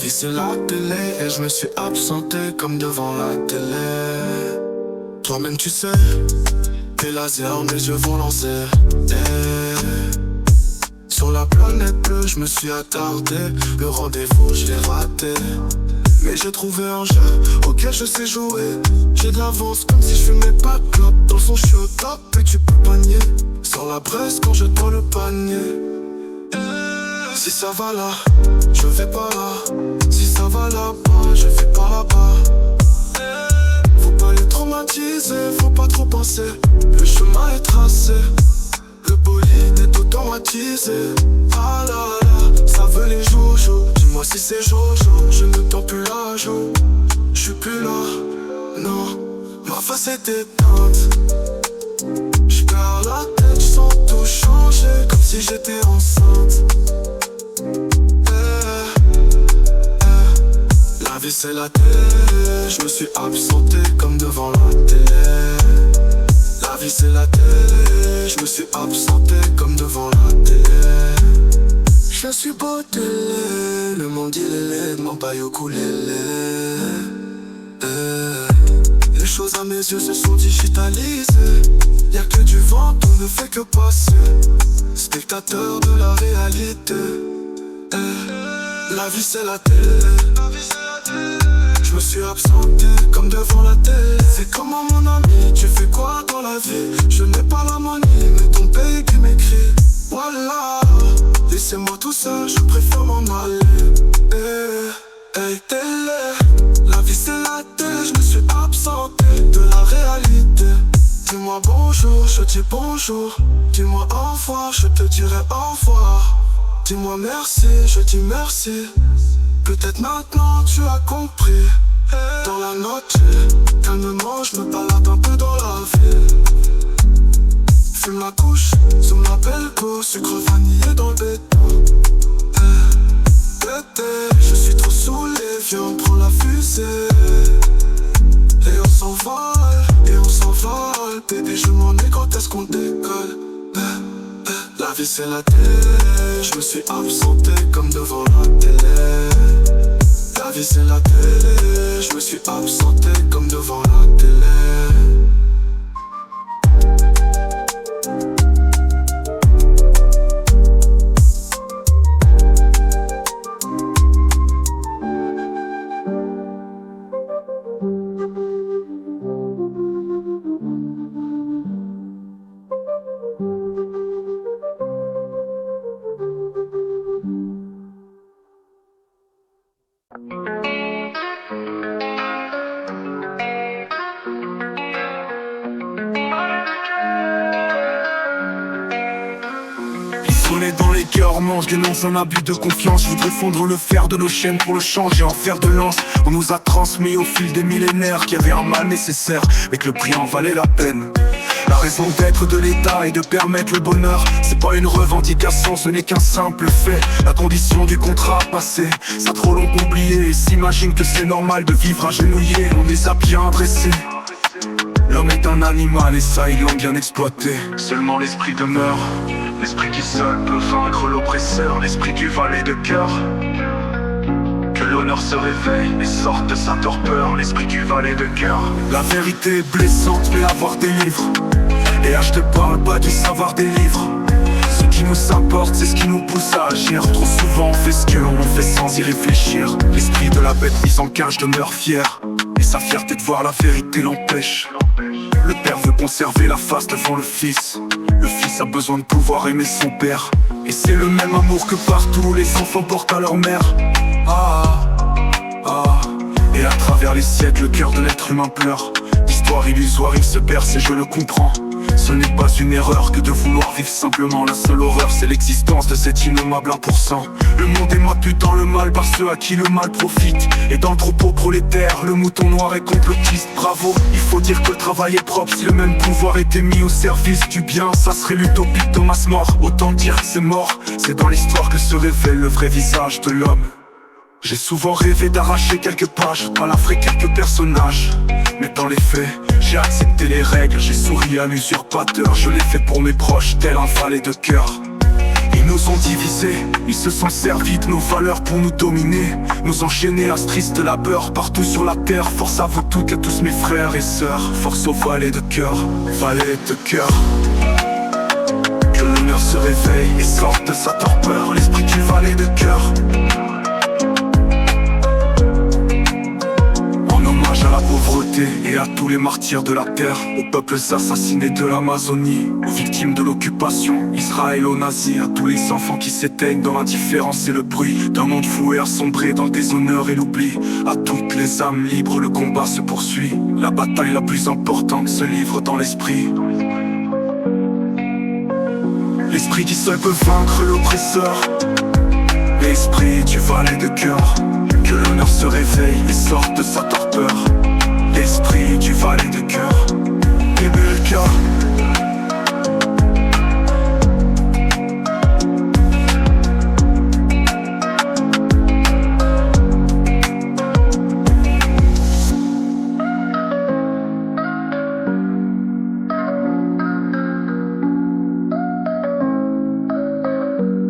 vie c'est la télé et je me suis absenté comme devant la télé. Toi-même tu sais, tes lasers, mes yeux vont lancer. Sur la planète bleue, je me suis attardé. Le rendez-vous, je l'ai raté. Mais j'ai trouvé un jeu auquel je sais jouer. J'ai de l'avance comme si je fumais pas de clope. Dans le fond, je suis au top et tu peux panier. Sur la presse quand je dois le panier. Si ça va là, je vais pas là. Si ça va là-bas, je vais pas là-bas. Faut pas les traumatiser, faut pas trop penser. Le chemin est tracé. Le bolide est automatisé. Ah là là, ça veut les joujou. Dis-moi si c'est Jojo, je ne tends plus la joue. Je suis plus là, non, ma face est éteinte. J'perds la tête, j'sens tout changer. Comme si j'étais enceinte. La vie c'est la télé, je me suis absenté comme devant la télé. La vie c'est la télé, je me suis absenté comme devant la télé. Je suis beau télé, le monde il est laid, mon bail au coulé. Les choses à mes yeux se sont digitalisées. Y'a que du vent, on ne fait que passer. Spectateur de la réalité. La vie c'est la télé. Je me suis absenté comme devant la télé. C'est comment mon ami, tu fais quoi dans la vie? Je n'ai pas la monnaie, mais ton pays qui m'écrit. Voilà, laissez-moi tout seul, je préfère m'en aller. Hey télé, la vie c'est la télé. Je me suis absenté de la réalité. Dis-moi bonjour, je dis bonjour. Dis-moi au revoir, je te dirai au revoir. Dis-moi merci, je dis merci. Peut-être maintenant tu as compris. Dans la note, calmement je me balade un peu dans la ville. Fume la couche, zoom la pelco, sucre vanillé dans le béton. Je suis trop saoulé, viens prends la fusée. Et on s'envole, et on s'envole. Bébé je m'en ai quand est-ce qu'on décolle. La vie c'est la télé, je me suis absenté comme devant la télé. La vie c'est la télé, je me suis absenté comme devant la télé. Dans les cœurs, non, je dénonce un abus de confiance. Je voudrais fondre le fer de nos chaînes pour le changer en fer de lance. On nous a transmis au fil des millénaires qu'il y avait un mal nécessaire, mais que le prix en valait la peine. La raison d'être de l'État est de permettre le bonheur. C'est pas une revendication, ce n'est qu'un simple fait. La condition du contrat passé, ça trop long oublié. S'imagine que c'est normal de vivre agenouillé. On les a bien dressés. L'homme est un animal et ça ils l'ont bien exploité. Seulement l'esprit demeure, l'esprit qui seul peut vaincre l'oppresseur. L'esprit du valet de cœur. Que l'honneur se réveille et sorte de sa torpeur. L'esprit du valet de cœur. La vérité est blessante mais avoir des livres. Et je te parle pas du savoir des livres. Ce qui nous importe c'est ce qui nous pousse à agir. Trop souvent on fait ce que l'on fait sans y réfléchir. L'esprit de la bête mise en cage demeure fier. Et sa fierté de voir la vérité l'empêche. Le père veut conserver la face devant le fils. Le fils a besoin de pouvoir aimer son père. Et c'est le même amour que partout les enfants portent à leur mère. Et à travers les siècles le cœur de l'être humain pleure. L'histoire illusoire il se berce et je le comprends. Ce n'est pas une erreur que de vouloir vivre simplement. La seule horreur c'est l'existence de cet innommable 1%. Le monde est putain le mal par ceux à qui le mal profite. Et dans le troupeau prolétaire, le mouton noir est complotiste. Bravo, il faut dire que le travail est propre. Si le même pouvoir était mis au service du bien, ça serait l'utopie de Thomas More. Autant dire que c'est mort, c'est dans l'histoire que se révèle le vrai visage de l'homme. J'ai souvent rêvé d'arracher quelques pages, balafrer quelques personnages. Mais dans les faits, j'ai accepté les règles. J'ai souri à l'usurpateur, je l'ai fait pour mes proches, tel un valet de cœur. Ils nous ont divisés, ils se sont servis de nos valeurs pour nous dominer, nous enchaîner à ce triste labeur partout sur la terre. Force à vous toutes et tous mes frères et sœurs, force aux valets de cœur, valets de cœur. Que l'honneur se réveille et sorte de sa torpeur, l'esprit du valet de cœur. À la pauvreté et à tous les martyrs de la terre, aux peuples assassinés de l'Amazonie, aux victimes de l'occupation, Israël aux nazis, à tous les enfants qui s'éteignent dans l'indifférence et le bruit d'un monde fou et assombré dans le déshonneur et l'oubli. À toutes les âmes libres, le combat se poursuit. La bataille la plus importante se livre dans l'esprit. L'esprit qui seul peut vaincre l'oppresseur. L'esprit du valet de cœur. Que l'honneur se réveille et sorte de sa torpeur. L'esprit du valet de cœur. Rebelka.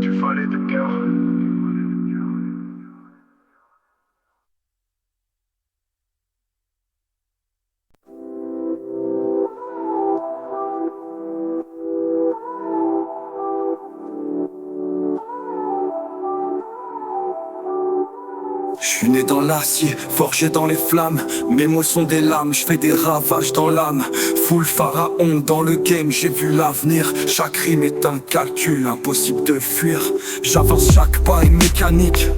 Du valet de cœur. Je suis né dans l'acier, forgé dans les flammes. Mes mots sont des lames, je fais des ravages dans l'âme. Full pharaon dans le game, j'ai vu l'avenir. Chaque rime est un calcul, impossible de fuir. J'avance, chaque pas est mécanique.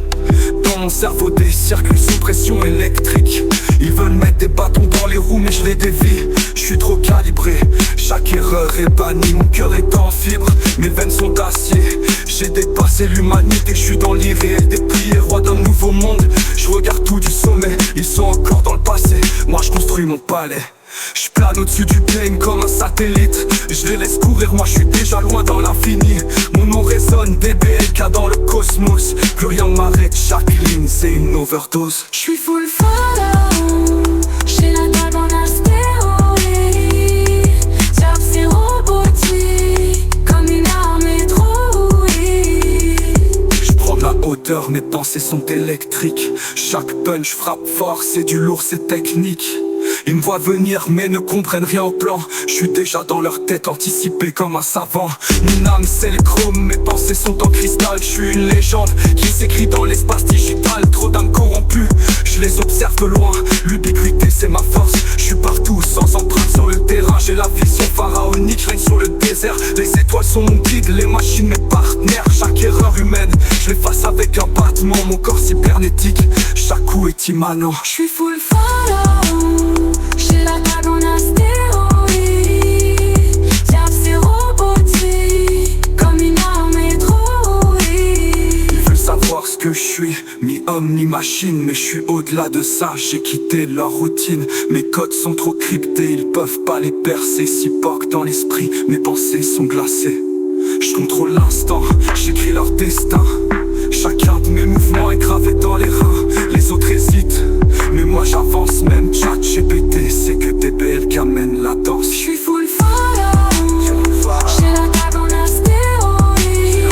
Dans mon cerveau des circuits sous pression électrique. Ils veulent mettre des bâtons dans les roues mais je les dévie. Je suis trop calibré, chaque erreur est bannie. Mon cœur est en fibre, mes veines sont d'acier. J'ai dépassé l'humanité, je suis dans l'irréel. Déplié, roi d'un nouveau monde. Je regarde tout du sommet, ils sont encore dans le passé. Moi je construis mon palais. Je plane au-dessus du game comme un satellite. Je les laisse courir, moi je suis déjà loin dans l'infini. Mon nom résonne, BBLK dans le cosmos. Plus rien ne m'arrête, chaque ligne c'est une overdose. Je suis full pharaon, j'ai la dague en astéroïde. J'appe c'est robotique, comme une armée trouée. Je prends la hauteur, mes pensées sont électriques. Chaque punch frappe fort, c'est du lourd, c'est technique. Ils me voient venir mais ne comprennent rien au plan. Je suis déjà dans leur tête, anticipé comme un savant. Mon âme c'est le chrome, mes pensées sont en cristal. Je suis une légende qui s'écrit dans l'espace digital. Trop d'âmes corrompues, je les observe de loin. L'ubiquité c'est ma force, je suis partout sans empreinte sur le terrain. J'ai la vision pharaonique, règne sur le désert. Les étoiles sont mon guide, les machines mes partenaires. Chaque erreur humaine, je l'efface avec un battement. Mon corps cybernétique, chaque coup est immanent. Je suis full pharaon, j'ai la dague en astéroïde. J'appe c'est robotique, comme une armée trouée. Ils veulent savoir ce que je suis, mi-homme, mi-machine. Mais je suis au-delà de ça, j'ai quitté leur routine. Mes codes sont trop cryptés, ils peuvent pas les percer. Cyborg dans l'esprit, mes pensées sont glacées. Je contrôle l'instant, j'écris leur destin. Chacun de mes mouvements est gravé dans les reins. Les autres hésitent, mais moi j'avance même. ChatGPT, c'est que BBLK mène la danse. Je suis full pharaon, j'ai la dague en astéroïde.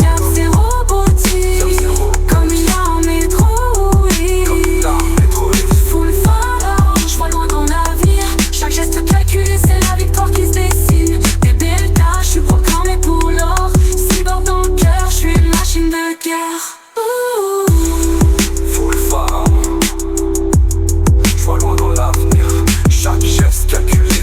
J'appe c'est robotique, comme une armée trouée. Full pharaon, je vois loin dans l'avenir. Chaque geste calculé, c'est la victoire qui se dessine. BBLK, je suis programmé pour l'or. Cyborg dans le cœur, je suis une machine de guerre. Full pharaon, je vois loin dans l'avenir. Chaque geste calculé,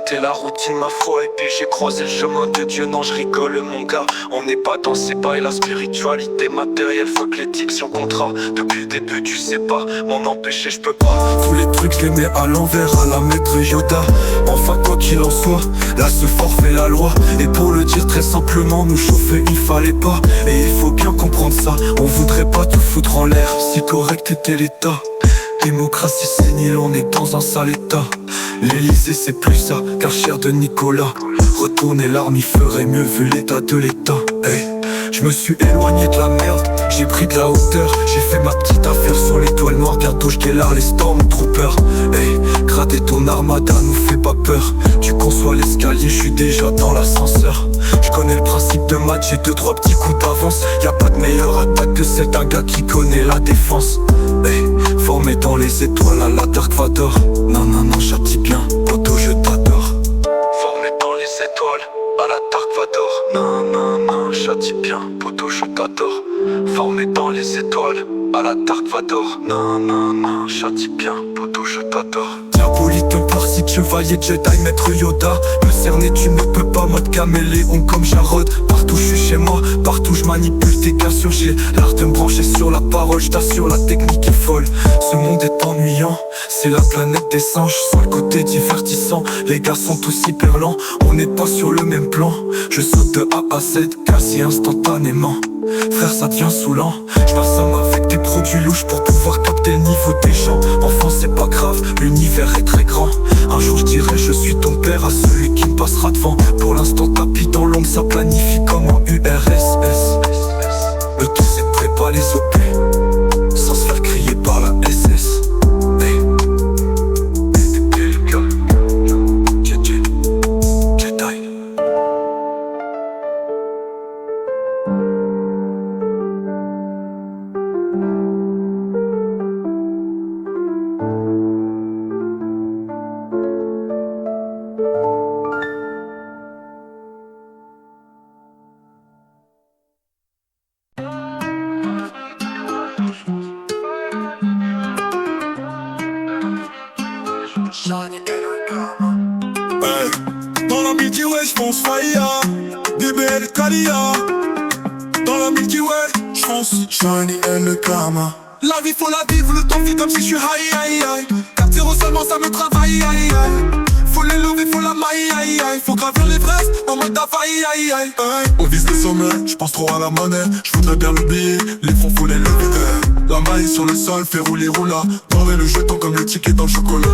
c'était la routine ma foi. Et puis j'ai croisé le chemin de Dieu, non je rigole mon gars. On n'est pas dans ces bails, la spiritualité matérielle. Fuck l'éthique sur contrat, depuis le début tu sais pas m'en empêcher, je peux pas. Tous les trucs je les mets à l'envers, à la maître Yoda. Enfin quoi qu'il en soit, là ce fort fait la loi. Et pour le dire très simplement, nous chauffer il fallait pas. Et il faut bien comprendre ça, on voudrait pas tout foutre en l'air. Si correct était l'état, démocratie sénile, on est dans un sale état. L'Élysée c'est plus ça, car cher de Nicolas. Retourner l'arme il ferait mieux vu l'état de l'état. Hey. Je me suis éloigné de la merde, j'ai pris de la hauteur. J'ai fait ma petite affaire sur l'étoile noire, bientôt je délarre les Stormtroopers. Hey, gratter ton armada nous fait pas peur. Tu conçois l'escalier, je suis déjà dans l'ascenseur. Je connais le principe de match, j'ai 2-3 petits coups d'avance. Y'a pas de meilleure attaque que celle d'un gars qui connaît la défense. Hey, formé dans les étoiles à la Dark Vador. Non, non, non, châtie bien, poto je t'adore. Formé dans les étoiles à la Dark Vador. Non, non, non, châtie bien, poto je t'adore. Formé dans les étoiles à la Dark Vador. Non, non, non, châtie bien, poto je t'adore. Diabolite par-ci, chevalier Jedi, maître Yoda. Me cerner tu ne peux pas, mode caméléon comme Jarod. Partout je suis chez moi, partout je manipule tes cassures. J'ai l'art de me brancher sur la parole, je t'assure la technique est folle. Ce monde est ennuyant, c'est la planète des singes. Sans le côté divertissant, les gars sont tous hyper lents. On n'est pas sur le même plan, je saute de A à Z quasi instantanément. Frère ça devient saoulant, je m'assomme avec des produits louches pour pouvoir capter le niveau des gens. Enfant c'est pas grave, l'univers est très grand. Un jour je dirai je suis ton père à celui qui me passera devant. Pour l'instant tapis dans l'ombre, ça planifie comme en URSS. Le tout c'est de préparer les OP sans se faire crier par la SS. Hey. Jedi. Hey. Dans la Milky Way j'fonce Faya, DBL et Kalia. Dans la Milky Way j'fonce Shiny and le karma. La vie faut la vivre, le temps vit comme si je suis high aïe aïe. 4-0 seulement ça me travaille aïe aïe. Faut les lever, faut la maille aïe aïe. Faut gravir l'Everest en mode aïe aïe aïe. On vise le sommet, j'pense trop à la monnaie. J'voudrais bien l'oublier, les fonds faut les lever. La maille sur le sol fait rouler roula. Dorer le jeton comme le ticket dans le chocolat.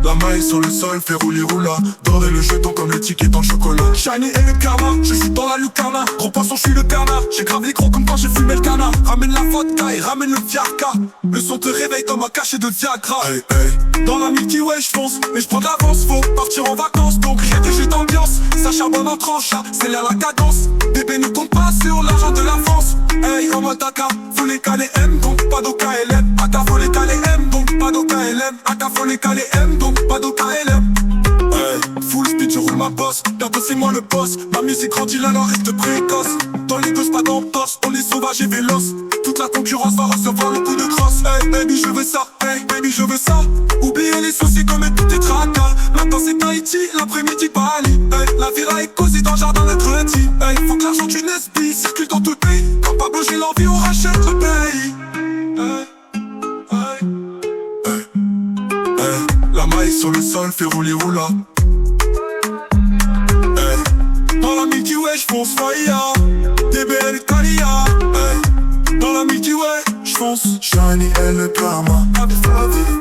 La maille sur le sol fait rouler roula. Dorer le jeton comme le ticket dans le chocolat. Shiny et le karma, je suis dans la lucarna. Gros poisson, je suis le bernard. J'ai grave les gros comme quand j'ai fumé le canard. Ramène la vodka et ramène le Viagra. Le son te réveille comme un cachet de Viagra. Hey, hey. Dans la Milky Way j'fonce, mais j'prends de l'avance. Faut partir en vacances, donc rien que juste ambiance. Ça charbonne en tranche, c'est là la cadence. Bébé ne compte pas sur l'argent de l'avance. Hey, en mode AK, faut les caler M, donc pas d'OKLM. AK faut les caler M, donc pas d'OKLM. AK faut les caler M, donc pas d'OKLM. Hey, full speed, je roule ma bosse. Bientôt c'est moi le boss. Ma musique grandit là, leur reste précoce. Dans les gosses, pas d'entorse, on est sauvage et véloce. Toute la concurrence va recevoir le coup de crosse. Hey, baby, je veux ça. Hey, baby, je veux ça. Oubliez les soucis comme tout est tracas. Maintenant c'est Tahiti, l'après-midi Bali. Hey, la villa est cosy dans le jardin d'être petit. Hey, faut que l'argent d'une espie circule dans tout le pays. Quand pas bouger l'envie, on rachète le pays. Hey, hey, hey, hey. La maille sur le sol fait rouler roula. Hey. Dans la Milky Way j'fonce Faya, DBL et Kalia. Hey. Dans la Milky Way j'fonce Shiny et le karma. Avec la vie.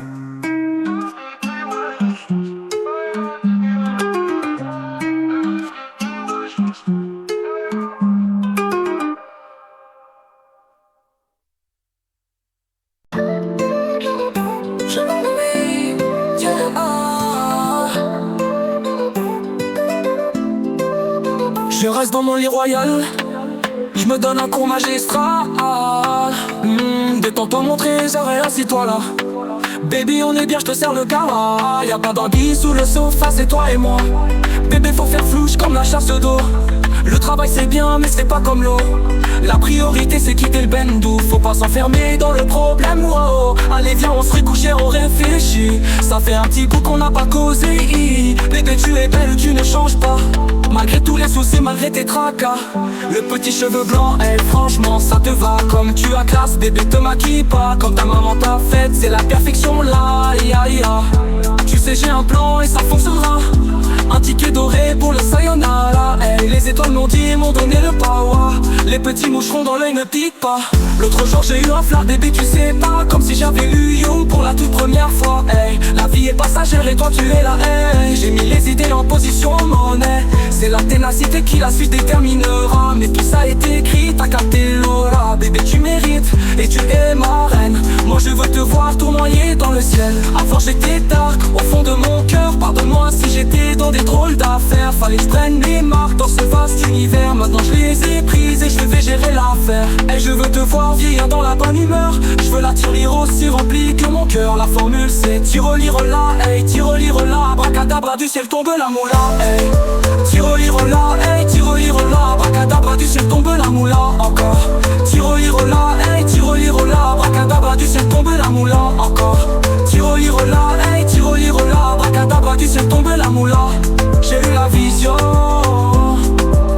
Je reste dans mon lit royal, je me donne un cours magistral. Détends-toi mon trésor et assis-toi là. Baby on est bien, je te sers le gala. Y'a pas d'anguille sous le sofa, c'est toi et moi. Bébé faut faire flouche comme la chasse d'eau. Le travail c'est bien mais c'est pas comme l'eau. La priorité c'est quitter le bendou. Faut pas s'enfermer dans le problème, wow. Allez viens on se recoucher, on réfléchit. Ça fait un petit bout qu'on n'a pas causé. Bébé tu es belle, tu ne changes pas. Malgré tous les soucis, malgré tes tracas. Le petit cheveu blanc, franchement ça te va. Comme tu as classe, bébé te maquille pas. Comme ta maman t'a faite, c'est la perfection là, ya ya. Tu sais j'ai un plan et ça fonctionnera. Un ticket doré pour le sayonara. Les étoiles m'ont dit, m'ont donné le power. Les petits moucherons dans l'œil ne piquent pas. L'autre jour j'ai eu un flair, bébé tu sais pas. Comme si j'avais lu You pour la toute première fois. La vie est passagère et toi tu es là. J'ai mis les idées en position monnaie. C'est la ténacité qui la suite déterminera. Mais tout ça est écrit, t'as capté l'aura. Bébé tu mérites et tu es ma reine. Moi je veux te voir tournoyer dans le ciel. Avant j'étais dark, au fond de mon cœur. Pardonne-moi si j'étais dans des drôles d'affaires. Fallait que je prenne mes marques dans ce vaste univers. Maintenant je les ai prises et je vais gérer l'affaire. Et je veux te voir vieillir dans la bonne humeur. Je veux la tirelire aussi remplie que mon cœur. La formule c'est tire-lire là, hey, tire-lire là. Abracadabra du ciel tombe la moula, hey. Tire-lire là, hey, tire-lire là. Abracadabra du ciel tombe la moula. Encore tire-lire là, hey, tire-lire là. Abracadabra du ciel tombe la moula. Encore tire-lire là, hey, tire-lire là. Abracadabra du ciel tombe la moula. J'ai eu la vision,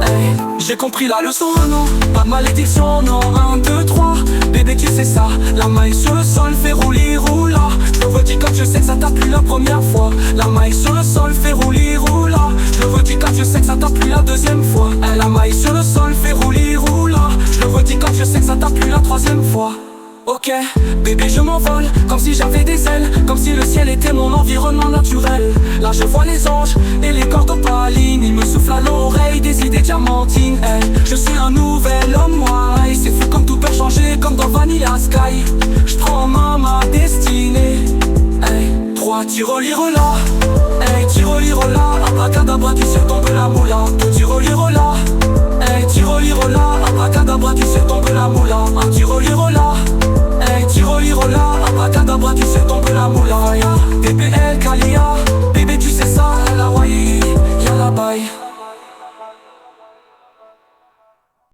hey. J'ai compris la leçon, non, pas de malédiction, non. 1, 2, 3, bébé tu sais ça. La main sur le sol, fait rouler, roula. Je le redis quand je sais que ça t'a plu la première fois. La main sur le sol, fait rouler, roula. Je le redis quand je sais que ça t'a plu la deuxième fois. La main sur le sol, fait rouler, roula. Je le redis quand je sais que ça t'a plu la troisième fois. Ok, bébé je m'envole, comme si j'avais des ailes. Comme si le ciel était mon environnement naturel. Là je vois les anges et les cordes opalines. Ils me soufflent à l'oreille des idées diamantines, hey. Je suis un nouvel homme, moi, hey. C'est fou comme tout peut changer, comme dans Vanilla Sky. Je prends en main ma destinée, hey. 3 tire-lire là, hey, tire-lire là. Abracadabra du ciel.